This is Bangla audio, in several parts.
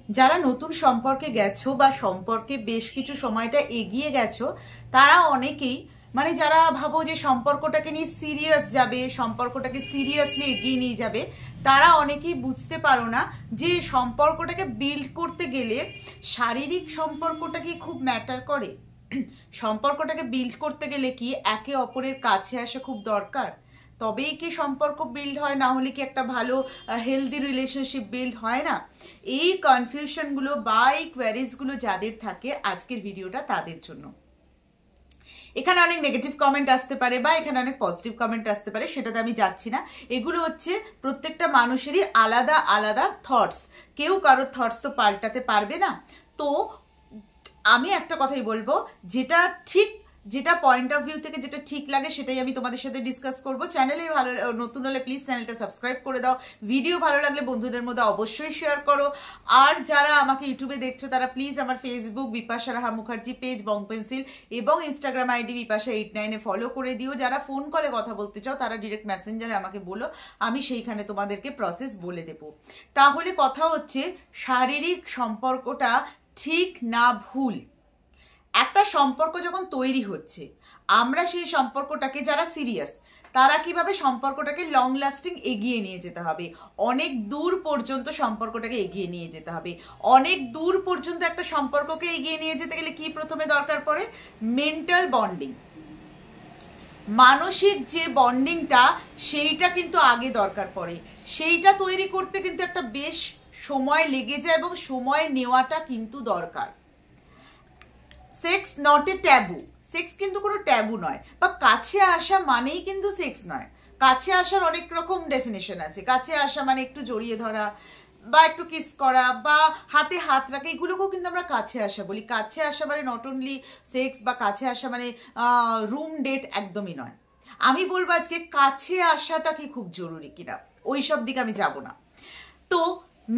যারা নতুন সম্পর্কে গেছো বা সম্পর্কে বেশ কিছু সময়টা এগিয়ে গেছো, তারা অনেকেই মানে যারা ভাবো যে সম্পর্কটাকে নিয়ে সিরিয়াস যাবে, সম্পর্কটাকে সিরিয়াসলি এগিয়ে নিয়ে যাবে, তারা অনেকেই বুঝতে পারো না যে সম্পর্কটাকে বিল্ড করতে গেলে শারীরিক সম্পর্কটা কি খুব ম্যাটার করে। সম্পর্কটাকে বিল্ড করতে গেলে কি একে অপরের কাছে আসা খুব দরকার, তবেই কি সম্পর্ক বিল্ড হয়, না হলে কি একটা ভালো হেলদি রিলেশনশিপ বিল্ড হয় না। এই কনফিউশনগুলো বা এই কোয়ারিজগুলো যাদের থাকে, আজকের ভিডিওটা তাদের জন্য। এখানে অনেক নেগেটিভ কমেন্ট আসতে পারে বা এখানে অনেক পজিটিভ কমেন্ট আসতে পারে, সেটাতে আমি যাচ্ছি না। এগুলো হচ্ছে প্রত্যেকটা মানুষেরই আলাদা আলাদা থটস, কেউ কারোর থটস তো পাল্টাতে পারবে না। তো আমি একটা কথাই বলবো, যেটা ঠিক, যেটা পয়েন্ট অফ ভিউ থেকে যেটা ঠিক লাগে সেটাই আমি তোমাদের সাথে ডিসকাস করব। চ্যানেলে ভালো নতুন হলে প্লিজ চ্যানেলটা সাবস্ক্রাইব করে দাও, ভিডিও ভালো লাগলে বন্ধুদের মধ্যে অবশ্যই শেয়ার করো। আর যারা আমাকে ইউটিউবে দেখছো তারা প্লিজ আমার ফেসবুক বিপাশা রাহা মুখার্জি পেজ বং পেন্সিল এবং ইনস্টাগ্রাম আইডি বিপাশা 89 ফলো করে দিও। যারা ফোন কলে কথা বলতে চাও তারা ডিরেক্ট মেসেঞ্জারে আমাকে বলো, আমি সেইখানে তোমাদেরকে প্রসেস বলে দেব। তাহলে কথা হচ্ছে শারীরিক সম্পর্কটা ঠিক না ভুল। একটা সম্পর্ক যখন তৈরি হচ্ছে, আমরা সেই সম্পর্কটাকে, যারা সিরিয়াস তারা কিভাবে সম্পর্কটাকে লং লাস্টিং এগিয়ে নিয়ে যেতে হবে, অনেক দূর পর্যন্ত সম্পর্কটাকে এগিয়ে নিয়ে যেতে হবে। অনেক দূর পর্যন্ত একটা সম্পর্ককে এগিয়ে নিয়ে যেতে গেলে কি প্রথমে দরকার পড়ে? মেন্টাল বন্ডিং, মানসিক যে বন্ডিংটা, সেইটা কিন্তু আগে দরকার পড়ে। সেইটা তৈরি করতে কিন্তু একটা বেশ সময় লেগে যায় এবং সময় নেওয়াটা কিন্তু দরকার। Sex not a taboo, sex কিন্তু কোনো ট্যাবু নয়, বা কাছে আসা মানেই কিন্তু সেক্স নয়। কাছে আসার অনেক রকম ডেফিনেশন আছে। কাছে আসা মানে একটু জড়িয়ে ধরা বা একটু কিস করা বা হাতে হাত রাখা, এগুলোকেও কিন্তু আমরা কাছে আসা বলি। কাছে আসা মানে নট অনলি সেক্স, বা কাছে আসা মানে রুম ডেট একদমই নয়। আমি বলবো আজকে কাছে আসাটা কি খুব জরুরি কিনা, ওই সব দিকে আমি যাব না। তো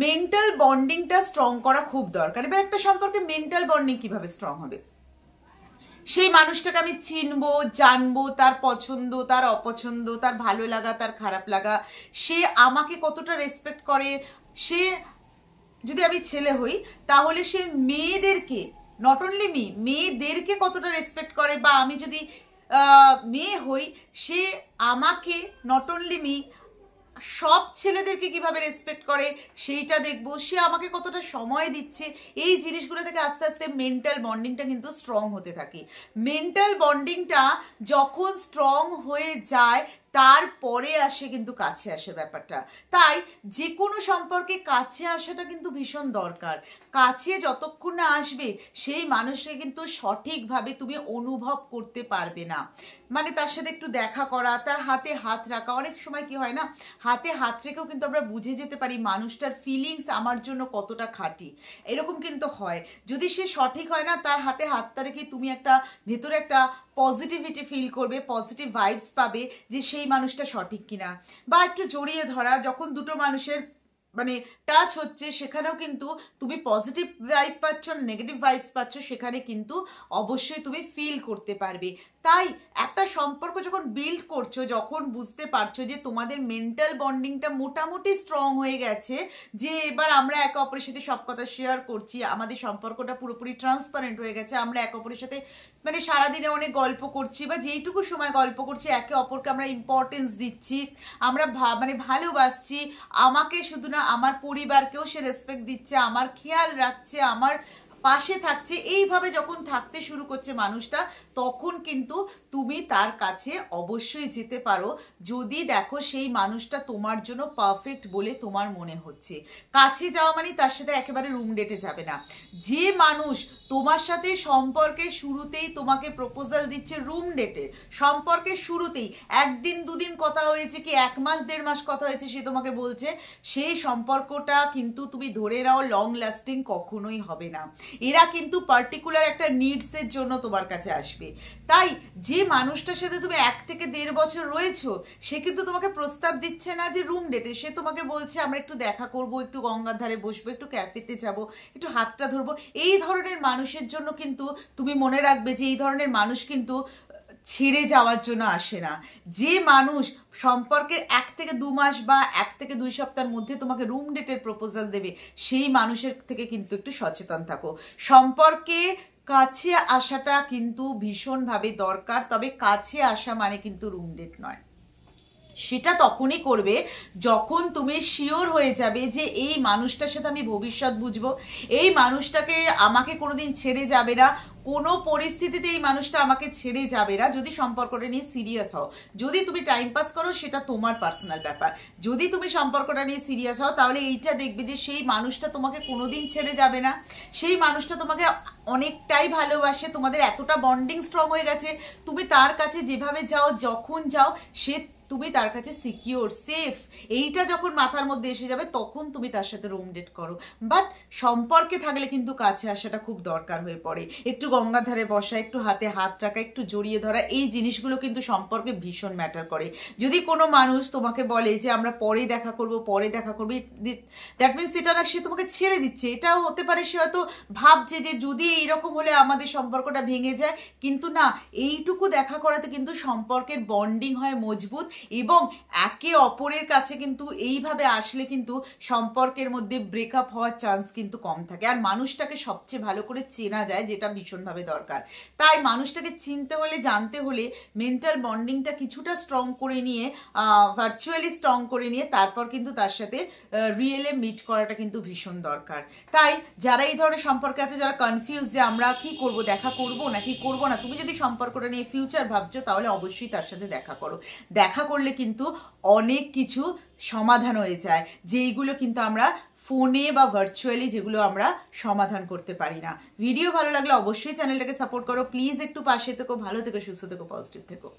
মেন্টাল বন্ডিংটা স্ট্রং করা খুব দরকার। এবার একটা সম্পর্কে মেন্টাল বন্ডিং কিভাবে স্ট্রং হবে? সেই মানুষটাকে আমি চিনবো, জানবো, তার পছন্দ, তার অপছন্দ, তার ভালো লাগা, তার খারাপ লাগা, সে আমাকে কতটা রেসপেক্ট করে। সে যদি আমি ছেলে হই তাহলে সে মেয়েদেরকে, নট অনলি মেয়েদেরকে কতটা রেসপেক্ট করে, বা আমি যদি মেয়ে হই সে আমাকে, নট অনলি সব ছেলেদেরকে কিভাবে রেসপেক্ট করে সেইটা দেখবো। সে আমাকে কতটা সময় দিচ্ছে, এই জিনিসগুলো থেকে আস্তে আস্তে মেন্টাল বন্ডিংটা কিন্তু স্ট্রং হতে থাকে। মেন্টাল বন্ডিংটা যখন স্ট্রং হয়ে যায় তারপরে আসে কিন্তু কাছে আসে ব্যাপারটা। তাই যে কোনো সম্পর্কে কাছে আসাটা কিন্তু ভীষণ দরকার। কাছে যতক্ষণ না আসবে সেই মানুষকে কিন্তু সঠিকভাবে তুমি অনুভব করতে পারবে না। মানে তার সাথে একটু দেখা করা, তার হাতে হাত রাখা, অনেক সময় কি হয় না, হাতে হাত রেখেও কিন্তু আমরা বুঝে যেতে পারি মানুষটার ফিলিংস আমার জন্য কতটা খাঁটি, এরকম কিন্তু হয়। যদি সে সঠিক হয় না, তার হাতে হাতটা রেখে তুমি একটা ভেতরে একটা পজিটিভিটি ফিল করবে, পজিটিভ ভাইবস পাবে যে সেই মানুষটা সঠিক কিনা। বা একটু জড়িয়ে ধরা, যখন দুটো মানুষের মানে টাচ হচ্ছে সেখানেও কিন্তু তুমি পজিটিভ ভাইব পাচ্ছ, নেগেটিভ ভাইবস পাচ্ছ, সেখানে কিন্তু অবশ্যই তুমি ফিল করতে পারবে। তাই একটা সম্পর্ক যখন বিল্ড করছো, যখন বুঝতে পারছো যে তোমাদের মেন্টাল বন্ডিংটা মোটামুটি স্ট্রং হয়ে গেছে, যে এবার আমরা একে অপরের সাথে সব কথা শেয়ার করছি, আমাদের সম্পর্কটা পুরোপুরি ট্রান্সপারেন্ট হয়ে গেছে, আমরা একে অপরের সাথে মানে সারাদিনে অনেক গল্প করছি, বা যেইটুকু সময় গল্প করছি একে অপরকে আমরা ইম্পর্টেন্স দিচ্ছি, আমরা মানে ভালোবাসছি, আমাকে শুধু না আমার পরিবারকেও সে রেসপেক্ট দিচ্ছে, আমার খেয়াল রাখছে, আমার পাশে থাকছে, এইভাবে যখন থাকতে শুরু করছে মানুষটা, তখন কিন্তু তুমি তার কাছে অবশ্যই যেতে পারো, যদি দেখো সেই মানুষটা তোমার জন্য পারফেক্ট বলে তোমার মনে হচ্ছে। কাছে যাওয়া মানে তার সাথে একেবারে রুম ডেটে যাবে না। যে মানুষ তোমার সাথে সম্পর্কের শুরুতেই তোমাকে প্রপোজাল দিচ্ছে, রুম ডেটে সম্পর্কের শুরুতেই একদিন দুদিন কথা হয়েছে কি 1 মাস 1.5 মাস কথা হয়েছে, সে তোমাকে বলছে, সেই সম্পর্কটা কিন্তু তুমি ধরে নাও লং লাস্টিং কখনোই হবে না। এরা কিন্তু পার্টিকুলার একটা নিডসের জন্য তোমার কাছে আসবে। তাই যে মানুষটার সাথে তুমি 1 থেকে 1.5 বছর রয়েছো, সে কিন্তু তোমাকে প্রস্তাব দিচ্ছে না যে রুম ডেটে, সে তোমাকে বলছে আমরা একটু দেখা করব, একটু গঙ্গার ধারে বসবো, একটু ক্যাফেতে যাব, একটু হাতটা ধরবো। এই ধরনের মানুষের জন্য কিন্তু তুমি মনে রাখবে যে এই ধরনের মানুষ কিন্তু ছেড়ে যাওয়ার জন্য আসে না। যে মানুষ সম্পর্কের 1 থেকে 2 মাস বা 1 থেকে 2 সপ্তাহের মধ্যে তোমাকে রুম ডেটের প্রপোজাল দেবে, সেই মানুষের থেকে কিন্তু একটু সচেতন থাকো। সম্পর্কে কাছে আসাটা কিন্তু ভীষণভাবে দরকার, তবে কাছে আসা মানে কিন্তু রুম ডেট নয়। সেটা তখনই করবে যখন তুমি শিওর হয়ে যাবে যে এই মানুষটার সাথে আমি ভবিষ্যৎ বুঝবো, এই মানুষটাকে আমাকে কোনোদিন ছেড়ে যাবে না, কোনো পরিস্থিতিতে এই মানুষটা আমাকে ছেড়ে যাবে না। যদি সম্পর্কটা নিয়ে সিরিয়াস হও, যদি তুমি টাইম পাস করো সেটা তোমার পার্সোনাল ব্যাপার। যদি তুমি সম্পর্কটা নিয়ে সিরিয়াস হও তাহলে এইটা দেখবে যে সেই মানুষটা তোমাকে কোনোদিন ছেড়ে যাবে না, সেই মানুষটা তোমাকে অনেকটাই ভালোবাসে, তোমাদের এতটা বন্ডিং স্ট্রং হয়ে গেছে, তুমি তার কাছে যেভাবে যাও, যখন যাও, তুমি তার কাছে সিকিওর, সেফ। এইটা যখন মাথার মধ্যে এসে যাবে তখন তুমি তার সাথে রুম ডেট করো। বাট সম্পর্কে থাকলে কিন্তু কাছে আসাটা খুব দরকার হয়ে পড়ে। একটু গঙ্গার ধারে বসা, একটু হাতে হাত রাখা, একটু জড়িয়ে ধরা, এই জিনিসগুলো কিন্তু সম্পর্কে ভীষণ ম্যাটার করে। যদি কোনো মানুষ তোমাকে বলে যে আমরা পরে দেখা করব, পরে দেখা করবো, দ্যাট মিনস এটা না সে তোমাকে ছেড়ে দিচ্ছে। এটাও হতে পারে সে হয়তো ভাবছে যে যদি এইরকম হলে আমাদের সম্পর্কটা ভেঙে যায়, কিন্তু না, এইটুকু দেখা করাতে কিন্তু সম্পর্কের বন্ডিং হয় মজবুত, এবং একে অপরের কাছে কিন্তু এইভাবে আসলে কিন্তু সম্পর্কের মধ্যে ব্রেকআপ হওয়ার চান্স কিন্তু কম থাকে। আর মানুষটাকে সবচেয়ে ভালো করে চেনা যায়, যেটা ভীষণভাবে দরকার। তাই মানুষটাকে চিনতে হলে, জানতে হলে মেন্টাল বন্ডিংটা কিছুটা স্ট্রং করে নিয়ে, ভার্চুয়ালি স্ট্রং করে নিয়ে তারপর কিন্তু তার সাথে রিয়েলে মিট করাটা কিন্তু ভীষণ দরকার। তাই যারা এই ধরনের সম্পর্কে আছে, যারা কনফিউজ যে আমরা কি করব, দেখা করব না কি করব না, তুমি যদি সম্পর্কটা নিয়ে ফিউচার ভাবছো তাহলে অবশ্যই তার সাথে দেখা করো। দেখা করলে কিন্তু অনেক কিছু সমাধান হয়ে যায়, যেইগুলো কিন্তু আমরা ফোনে বা ভার্চুয়ালি যেগুলো আমরা সমাধান করতে পারি না। ভিডিও ভালো লাগলে অবশ্যই চ্যানেলটাকে সাপোর্ট করো, প্লিজ একটু পাশে থেকো, ভালো থেকো, সুস্থ থেকো, পজিটিভ থেকো।